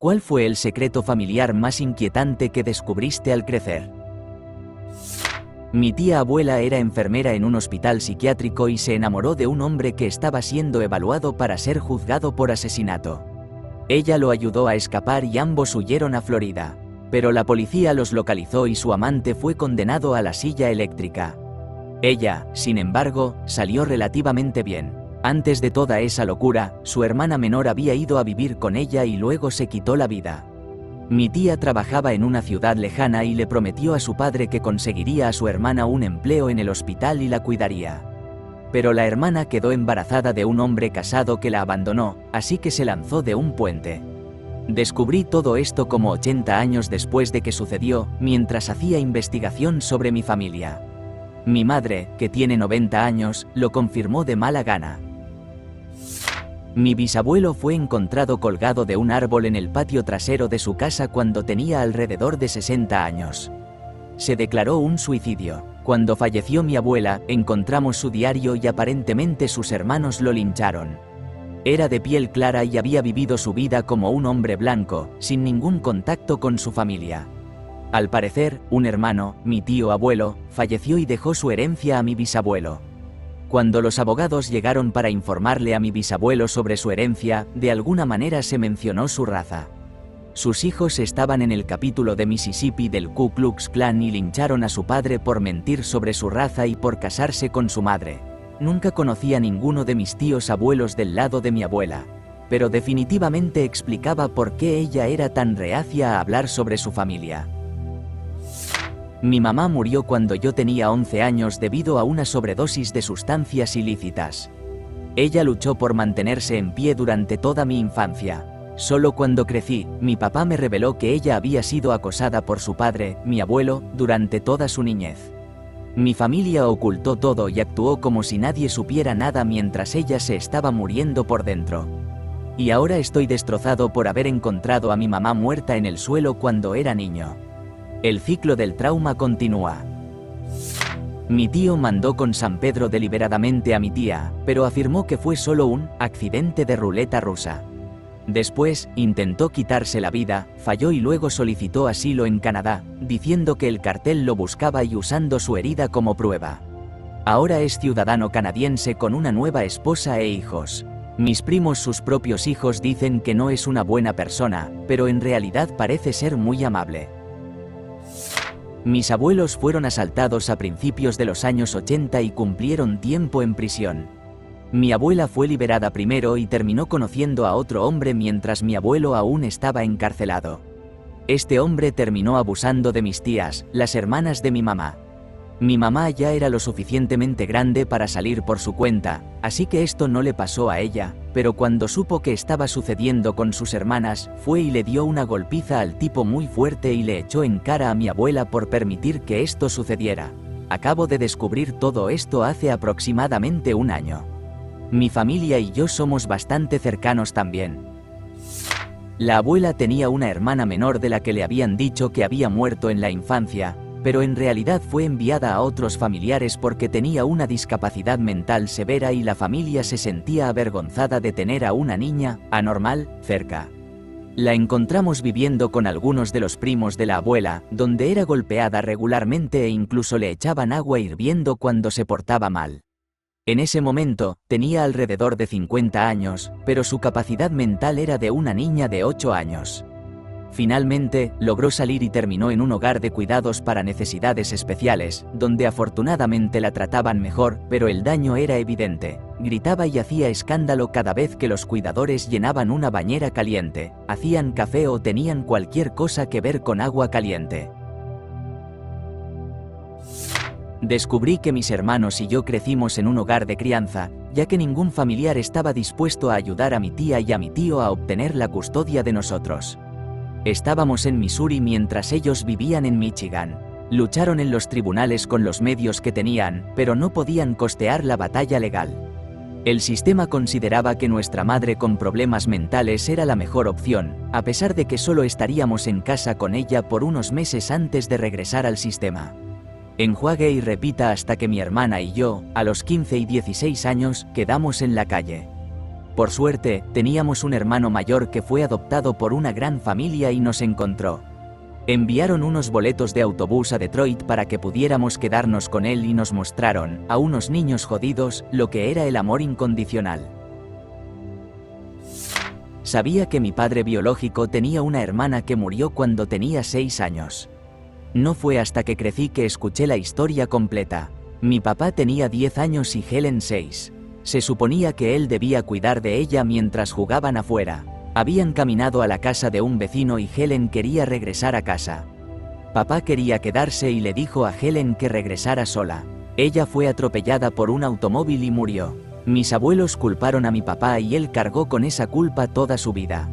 ¿Cuál fue el secreto familiar más inquietante que descubriste al crecer? Mi tía abuela era enfermera en un hospital psiquiátrico y se enamoró de un hombre que estaba siendo evaluado para ser juzgado por asesinato. Ella lo ayudó a escapar y ambos huyeron a Florida. Pero la policía los localizó y su amante fue condenado a la silla eléctrica. Ella, sin embargo, salió relativamente bien. Antes de toda esa locura, su hermana menor había ido a vivir con ella y luego se quitó la vida. Mi tía trabajaba en una ciudad lejana y le prometió a su padre que conseguiría a su hermana un empleo en el hospital y la cuidaría. Pero la hermana quedó embarazada de un hombre casado que la abandonó, así que se lanzó de un puente. Descubrí todo esto como 80 años después de que sucedió, mientras hacía investigación sobre mi familia. Mi madre, que tiene 90 años, lo confirmó de mala gana. Mi bisabuelo fue encontrado colgado de un árbol en el patio trasero de su casa cuando tenía alrededor de 60 años. Se declaró un suicidio. Cuando falleció mi abuela, encontramos su diario y aparentemente sus hermanos lo lincharon. Era de piel clara y había vivido su vida como un hombre blanco, sin ningún contacto con su familia. Al parecer, un hermano, mi tío abuelo, falleció y dejó su herencia a mi bisabuelo. Cuando los abogados llegaron para informarle a mi bisabuelo sobre su herencia, de alguna manera se mencionó su raza. Sus hijos estaban en el capítulo de Mississippi del Ku Klux Klan y lincharon a su padre por mentir sobre su raza y por casarse con su madre. Nunca conocí a ninguno de mis tíos abuelos del lado de mi abuela, pero definitivamente explicaba por qué ella era tan reacia a hablar sobre su familia. Mi mamá murió cuando yo tenía 11 años debido a una sobredosis de sustancias ilícitas. Ella luchó por mantenerse en pie durante toda mi infancia. Solo cuando crecí, mi papá me reveló que ella había sido acosada por su padre, mi abuelo, durante toda su niñez. Mi familia ocultó todo y actuó como si nadie supiera nada mientras ella se estaba muriendo por dentro. Y ahora estoy destrozado por haber encontrado a mi mamá muerta en el suelo cuando era niño. El ciclo del trauma continúa. Mi tío mandó con San Pedro deliberadamente a mi tía, pero afirmó que fue solo un accidente de ruleta rusa. Después, intentó quitarse la vida, falló y luego solicitó asilo en Canadá, diciendo que el cartel lo buscaba y usando su herida como prueba. Ahora es ciudadano canadiense con una nueva esposa e hijos. Mis primos, sus propios hijos, dicen que no es una buena persona, pero en realidad parece ser muy amable. Mis abuelos fueron asaltados a principios de los años 80 y cumplieron tiempo en prisión. Mi abuela fue liberada primero y terminó conociendo a otro hombre mientras mi abuelo aún estaba encarcelado. Este hombre terminó abusando de mis tías, las hermanas de mi mamá. Mi mamá ya era lo suficientemente grande para salir por su cuenta, así que esto no le pasó a ella, pero cuando supo que estaba sucediendo con sus hermanas, fue y le dio una golpiza al tipo muy fuerte y le echó en cara a mi abuela por permitir que esto sucediera. Acabo de descubrir todo esto hace aproximadamente un año. Mi familia y yo somos bastante cercanos también. La abuela tenía una hermana menor de la que le habían dicho que había muerto en la infancia, pero en realidad fue enviada a otros familiares porque tenía una discapacidad mental severa y la familia se sentía avergonzada de tener a una niña anormal cerca. La encontramos viviendo con algunos de los primos de la abuela, donde era golpeada regularmente e incluso le echaban agua hirviendo cuando se portaba mal. En ese momento, tenía alrededor de 50 años, pero su capacidad mental era de una niña de 8 años. Finalmente, logró salir y terminó en un hogar de cuidados para necesidades especiales, donde afortunadamente la trataban mejor, pero el daño era evidente. Gritaba y hacía escándalo cada vez que los cuidadores llenaban una bañera caliente, hacían café o tenían cualquier cosa que ver con agua caliente. Descubrí que mis hermanos y yo crecimos en un hogar de crianza, ya que ningún familiar estaba dispuesto a ayudar a mi tía y a mi tío a obtener la custodia de nosotros. Estábamos en Missouri mientras ellos vivían en Michigan. Lucharon en los tribunales con los medios que tenían, pero no podían costear la batalla legal. El sistema consideraba que nuestra madre con problemas mentales era la mejor opción, a pesar de que solo estaríamos en casa con ella por unos meses antes de regresar al sistema. Enjuague y repita hasta que mi hermana y yo, a los 15 y 16 años, quedamos en la calle. Por suerte, teníamos un hermano mayor que fue adoptado por una gran familia y nos encontró. Enviaron unos boletos de autobús a Detroit para que pudiéramos quedarnos con él y nos mostraron, a unos niños jodidos, lo que era el amor incondicional. Sabía que mi padre biológico tenía una hermana que murió cuando tenía 6 años. No fue hasta que crecí que escuché la historia completa. Mi papá tenía 10 años y Helen 6. Se suponía que él debía cuidar de ella mientras jugaban afuera. Habían caminado a la casa de un vecino y Helen quería regresar a casa. Papá quería quedarse y le dijo a Helen que regresara sola. Ella fue atropellada por un automóvil y murió. Mis abuelos culparon a mi papá y él cargó con esa culpa toda su vida.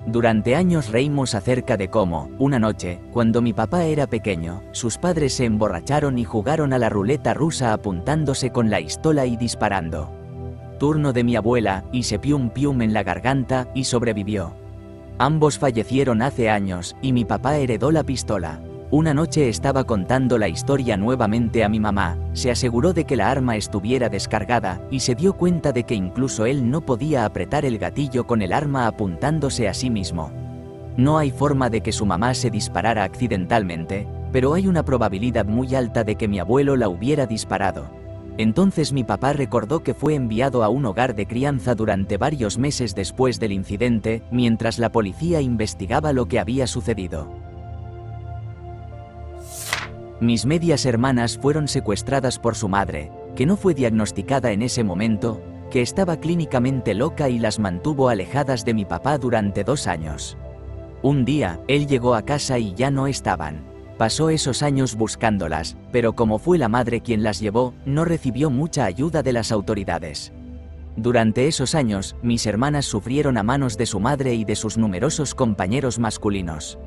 Durante años reímos acerca de cómo, una noche, cuando mi papá era pequeño, sus padres se emborracharon y jugaron a la ruleta rusa apuntándose con la pistola y disparando. Turno de mi abuela, hice pium pium en la garganta, y sobrevivió. Ambos fallecieron hace años, y mi papá heredó la pistola. Una noche estaba contando la historia nuevamente a mi mamá, se aseguró de que la arma estuviera descargada, y se dio cuenta de que incluso él no podía apretar el gatillo con el arma apuntándose a sí mismo. No hay forma de que su mamá se disparara accidentalmente, pero hay una probabilidad muy alta de que mi abuelo la hubiera disparado. Entonces mi papá recordó que fue enviado a un hogar de crianza durante varios meses después del incidente, mientras la policía investigaba lo que había sucedido. Mis medias hermanas fueron secuestradas por su madre, que no fue diagnosticada en ese momento, que estaba clínicamente loca y las mantuvo alejadas de mi papá durante 2 años. Un día, él llegó a casa y ya no estaban. Pasó esos años buscándolas, pero como fue la madre quien las llevó, no recibió mucha ayuda de las autoridades. Durante esos años, mis hermanas sufrieron a manos de su madre y de sus numerosos compañeros masculinos.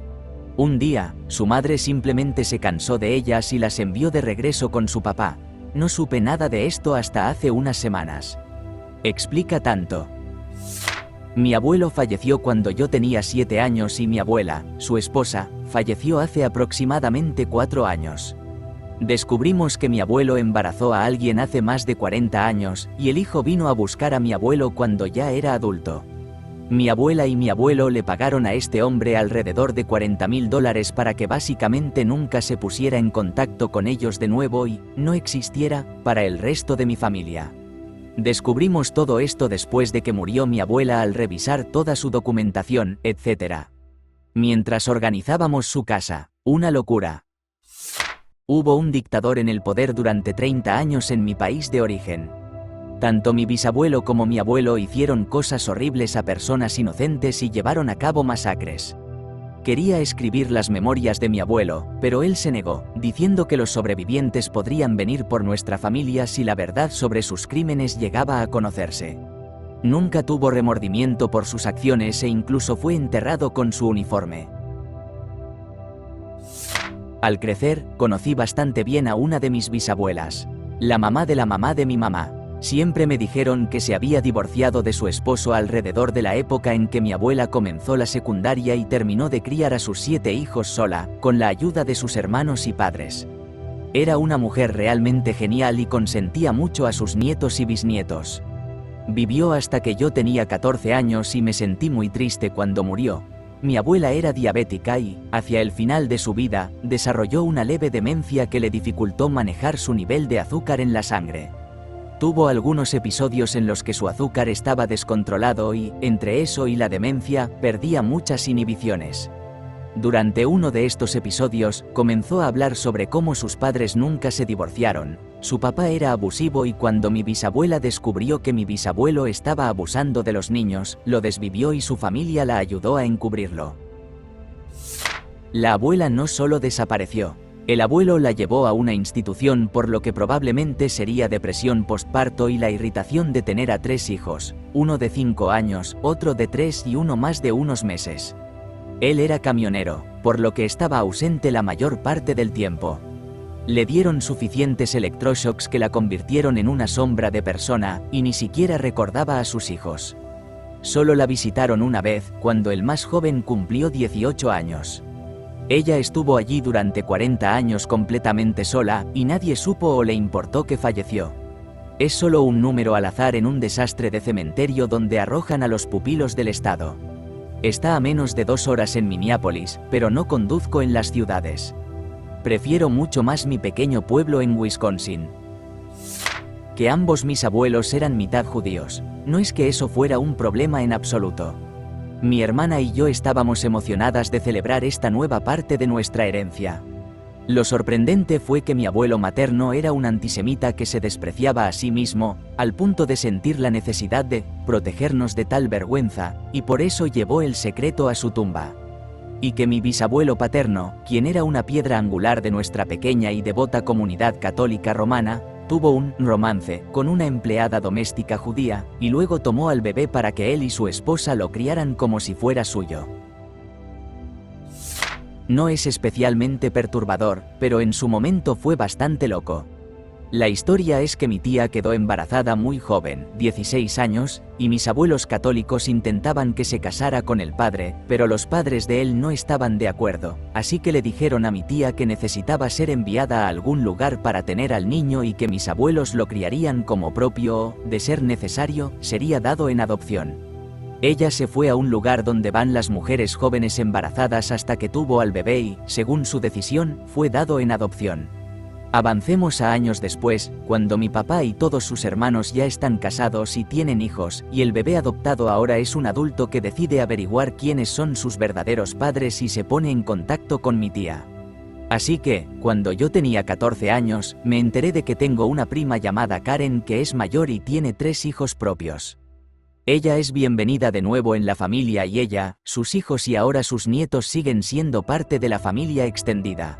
Un día, su madre simplemente se cansó de ellas y las envió de regreso con su papá. No supe nada de esto hasta hace unas semanas. Explica tanto. Mi abuelo falleció cuando yo tenía 7 años y mi abuela, su esposa, falleció hace aproximadamente 4 años. Descubrimos que mi abuelo embarazó a alguien hace más de 40 años, y el hijo vino a buscar a mi abuelo cuando ya era adulto. Mi abuela y mi abuelo le pagaron a este hombre alrededor de $40,000 para que básicamente nunca se pusiera en contacto con ellos de nuevo y no existiera para el resto de mi familia. Descubrimos todo esto después de que murió mi abuela al revisar toda su documentación, etc. Mientras organizábamos su casa, una locura. Hubo un dictador en el poder durante 30 años en mi país de origen. Tanto mi bisabuelo como mi abuelo hicieron cosas horribles a personas inocentes y llevaron a cabo masacres. Quería escribir las memorias de mi abuelo, pero él se negó, diciendo que los sobrevivientes podrían venir por nuestra familia si la verdad sobre sus crímenes llegaba a conocerse. Nunca tuvo remordimiento por sus acciones e incluso fue enterrado con su uniforme. Al crecer, conocí bastante bien a una de mis bisabuelas, la mamá de mi mamá. Siempre me dijeron que se había divorciado de su esposo alrededor de la época en que mi abuela comenzó la secundaria y terminó de criar a sus 7 hijos sola, con la ayuda de sus hermanos y padres. Era una mujer realmente genial y consentía mucho a sus nietos y bisnietos. Vivió hasta que yo tenía 14 años y me sentí muy triste cuando murió. Mi abuela era diabética y, hacia el final de su vida, desarrolló una leve demencia que le dificultó manejar su nivel de azúcar en la sangre. Tuvo algunos episodios en los que su azúcar estaba descontrolado y, entre eso y la demencia, perdía muchas inhibiciones. Durante uno de estos episodios, comenzó a hablar sobre cómo sus padres nunca se divorciaron. Su papá era abusivo y cuando mi bisabuela descubrió que mi bisabuelo estaba abusando de los niños, lo desvivió y su familia la ayudó a encubrirlo. La abuela no solo desapareció. El abuelo la llevó a una institución por lo que probablemente sería depresión postparto y la irritación de tener a 3 hijos, uno de 5 años, otro de 3 y uno más de unos meses. Él era camionero, por lo que estaba ausente la mayor parte del tiempo. Le dieron suficientes electroshocks que la convirtieron en una sombra de persona, y ni siquiera recordaba a sus hijos. Solo la visitaron una vez, cuando el más joven cumplió 18 años. Ella estuvo allí durante 40 años completamente sola, y nadie supo o le importó que falleció. Es solo un número al azar en un desastre de cementerio donde arrojan a los pupilos del Estado. Está a menos de 2 horas en Minneapolis, pero no conduzco en las ciudades. Prefiero mucho más mi pequeño pueblo en Wisconsin. Que ambos mis abuelos eran mitad judíos. No es que eso fuera un problema en absoluto. Mi hermana y yo estábamos emocionadas de celebrar esta nueva parte de nuestra herencia. Lo sorprendente fue que mi abuelo materno era un antisemita que se despreciaba a sí mismo, al punto de sentir la necesidad de protegernos de tal vergüenza, y por eso llevó el secreto a su tumba. Y que mi bisabuelo paterno, quien era una piedra angular de nuestra pequeña y devota comunidad católica romana, tuvo un romance con una empleada doméstica judía, y luego tomó al bebé para que él y su esposa lo criaran como si fuera suyo. No es especialmente perturbador, pero en su momento fue bastante loco. La historia es que mi tía quedó embarazada muy joven, 16 años, y mis abuelos católicos intentaban que se casara con el padre, pero los padres de él no estaban de acuerdo, así que le dijeron a mi tía que necesitaba ser enviada a algún lugar para tener al niño y que mis abuelos lo criarían como propio o, de ser necesario, sería dado en adopción. Ella se fue a un lugar donde van las mujeres jóvenes embarazadas hasta que tuvo al bebé y, según su decisión, fue dado en adopción. Avancemos a años después, cuando mi papá y todos sus hermanos ya están casados y tienen hijos, y el bebé adoptado ahora es un adulto que decide averiguar quiénes son sus verdaderos padres y se pone en contacto con mi tía. Así que, cuando yo tenía 14 años, me enteré de que tengo una prima llamada Karen que es mayor y tiene 3 hijos propios. Ella es bienvenida de nuevo en la familia y ella, sus hijos y ahora sus nietos siguen siendo parte de la familia extendida.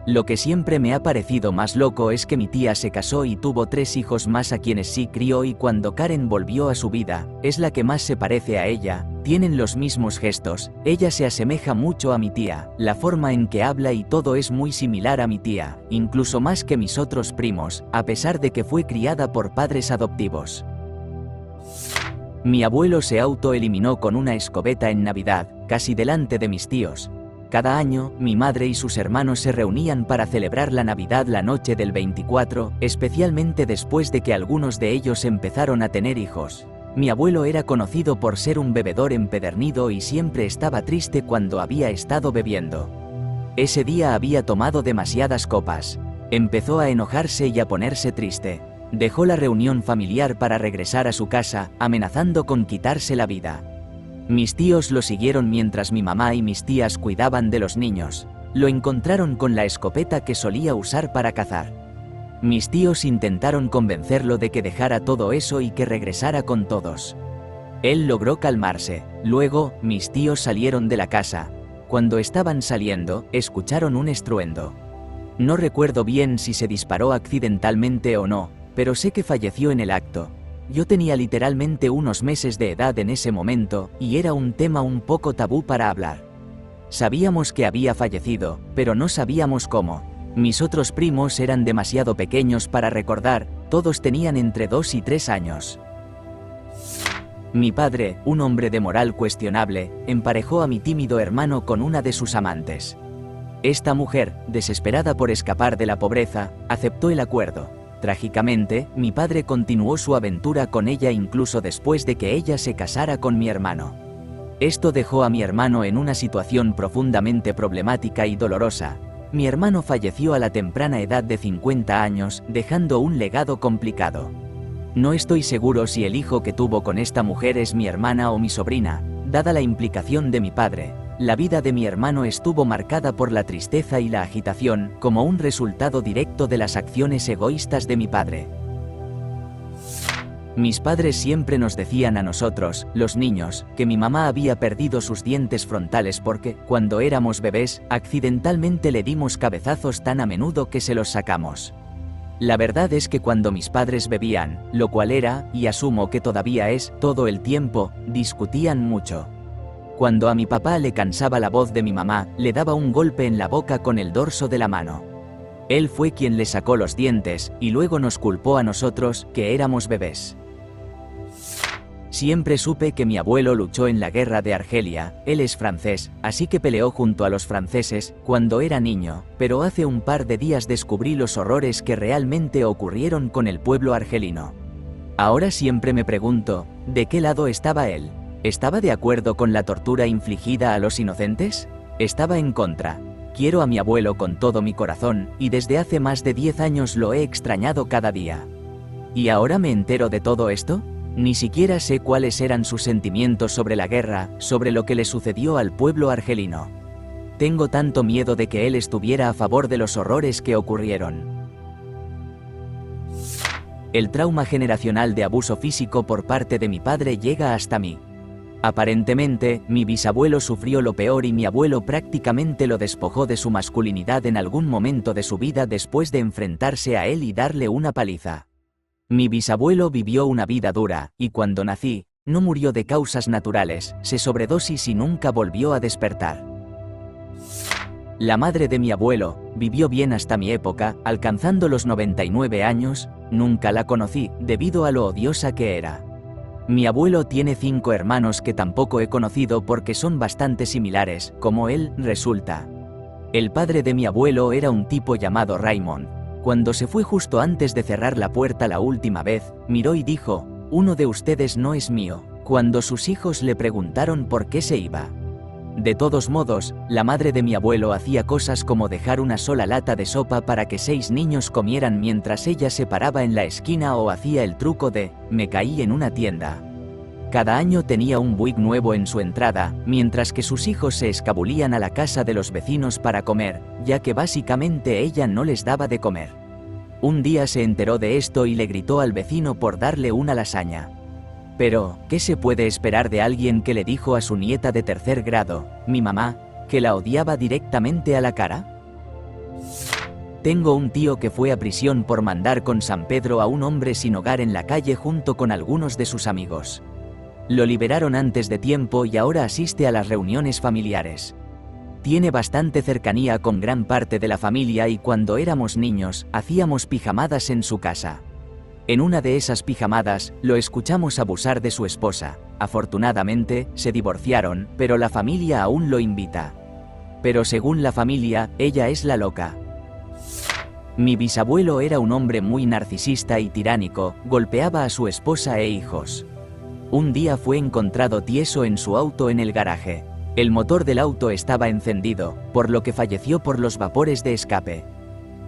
Lo que siempre me ha parecido más loco es que mi tía se casó y tuvo 3 hijos más a quienes sí crió y cuando Karen volvió a su vida, es la que más se parece a ella, tienen los mismos gestos, ella se asemeja mucho a mi tía, la forma en que habla y todo es muy similar a mi tía, incluso más que mis otros primos, a pesar de que fue criada por padres adoptivos. Mi abuelo se autoeliminó con una escopeta en Navidad, casi delante de mis tíos. Cada año, mi madre y sus hermanos se reunían para celebrar la Navidad la noche del 24, especialmente después de que algunos de ellos empezaron a tener hijos. Mi abuelo era conocido por ser un bebedor empedernido y siempre estaba triste cuando había estado bebiendo. Ese día había tomado demasiadas copas. Empezó a enojarse y a ponerse triste. Dejó la reunión familiar para regresar a su casa, amenazando con quitarse la vida. Mis tíos lo siguieron mientras mi mamá y mis tías cuidaban de los niños. Lo encontraron con la escopeta que solía usar para cazar. Mis tíos intentaron convencerlo de que dejara todo eso y que regresara con todos. Él logró calmarse. Luego, mis tíos salieron de la casa. Cuando estaban saliendo, escucharon un estruendo. No recuerdo bien si se disparó accidentalmente o no, pero sé que falleció en el acto. Yo tenía literalmente unos meses de edad en ese momento, y era un tema un poco tabú para hablar. Sabíamos que había fallecido, pero no sabíamos cómo. Mis otros primos eran demasiado pequeños para recordar, todos tenían entre 2 y 3 años. Mi padre, un hombre de moral cuestionable, emparejó a mi tímido hermano con una de sus amantes. Esta mujer, desesperada por escapar de la pobreza, aceptó el acuerdo. Trágicamente, mi padre continuó su aventura con ella incluso después de que ella se casara con mi hermano. Esto dejó a mi hermano en una situación profundamente problemática y dolorosa. Mi hermano falleció a la temprana edad de 50 años, dejando un legado complicado. No estoy seguro si el hijo que tuvo con esta mujer es mi hermana o mi sobrina, dada la implicación de mi padre. La vida de mi hermano estuvo marcada por la tristeza y la agitación, como un resultado directo de las acciones egoístas de mi padre. Mis padres siempre nos decían a nosotros, los niños, que mi mamá había perdido sus dientes frontales porque, cuando éramos bebés, accidentalmente le dimos cabezazos tan a menudo que se los sacamos. La verdad es que cuando mis padres bebían, lo cual era, y asumo que todavía es, todo el tiempo, discutían mucho. Cuando a mi papá le cansaba la voz de mi mamá, le daba un golpe en la boca con el dorso de la mano. Él fue quien le sacó los dientes, y luego nos culpó a nosotros, que éramos bebés. Siempre supe que mi abuelo luchó en la guerra de Argelia, él es francés, así que peleó junto a los franceses cuando era niño, pero hace un par de días descubrí los horrores que realmente ocurrieron con el pueblo argelino. Ahora siempre me pregunto, ¿de qué lado estaba él? ¿Estaba de acuerdo con la tortura infligida a los inocentes? Estaba en contra. Quiero a mi abuelo con todo mi corazón, y desde hace más de 10 años lo he extrañado cada día. ¿Y ahora me entero de todo esto? Ni siquiera sé cuáles eran sus sentimientos sobre la guerra, sobre lo que le sucedió al pueblo argelino. Tengo tanto miedo de que él estuviera a favor de los horrores que ocurrieron. El trauma generacional de abuso físico por parte de mi padre llega hasta mí. Aparentemente, mi bisabuelo sufrió lo peor y mi abuelo prácticamente lo despojó de su masculinidad en algún momento de su vida después de enfrentarse a él y darle una paliza. Mi bisabuelo vivió una vida dura, y cuando nací, no murió de causas naturales, se sobredosis y nunca volvió a despertar. La madre de mi abuelo vivió bien hasta mi época, alcanzando los 99 años, nunca la conocí, debido a lo odiosa que era. Mi abuelo tiene 5 hermanos que tampoco he conocido porque son bastante similares, como él, resulta. El padre de mi abuelo era un tipo llamado Raymond. Cuando se fue justo antes de cerrar la puerta la última vez, miró y dijo, «Uno de ustedes no es mío», cuando sus hijos le preguntaron por qué se iba. De todos modos, la madre de mi abuelo hacía cosas como dejar una sola lata de sopa para que 6 niños comieran mientras ella se paraba en la esquina o hacía el truco de, «me caí en una tienda». Cada año tenía un buick nuevo en su entrada, mientras que sus hijos se escabulían a la casa de los vecinos para comer, ya que básicamente ella no les daba de comer. Un día se enteró de esto y le gritó al vecino por darle una lasaña. Pero, ¿qué se puede esperar de alguien que le dijo a su nieta de 3er grado, mi mamá, que la odiaba directamente a la cara? Tengo un tío que fue a prisión por mandar con San Pedro a un hombre sin hogar en la calle junto con algunos de sus amigos. Lo liberaron antes de tiempo y ahora asiste a las reuniones familiares. Tiene bastante cercanía con gran parte de la familia y cuando éramos niños, hacíamos pijamadas en su casa. En una de esas pijamadas, lo escuchamos abusar de su esposa. Afortunadamente, se divorciaron, pero la familia aún lo invita. Pero según la familia, ella es la loca. Mi bisabuelo era un hombre muy narcisista y tiránico, golpeaba a su esposa e hijos. Un día fue encontrado tieso en su auto en el garaje. El motor del auto estaba encendido, por lo que falleció por los vapores de escape.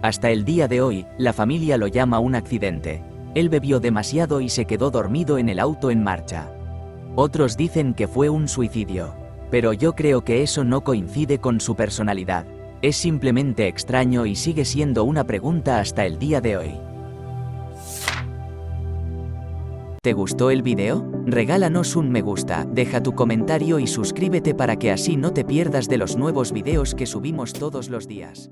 Hasta el día de hoy, la familia lo llama un accidente. Él bebió demasiado y se quedó dormido en el auto en marcha. Otros dicen que fue un suicidio. Pero yo creo que eso no coincide con su personalidad. Es simplemente extraño y sigue siendo una pregunta hasta el día de hoy. ¿Te gustó el video? Regálanos un me gusta, deja tu comentario y suscríbete para que así no te pierdas de los nuevos videos que subimos todos los días.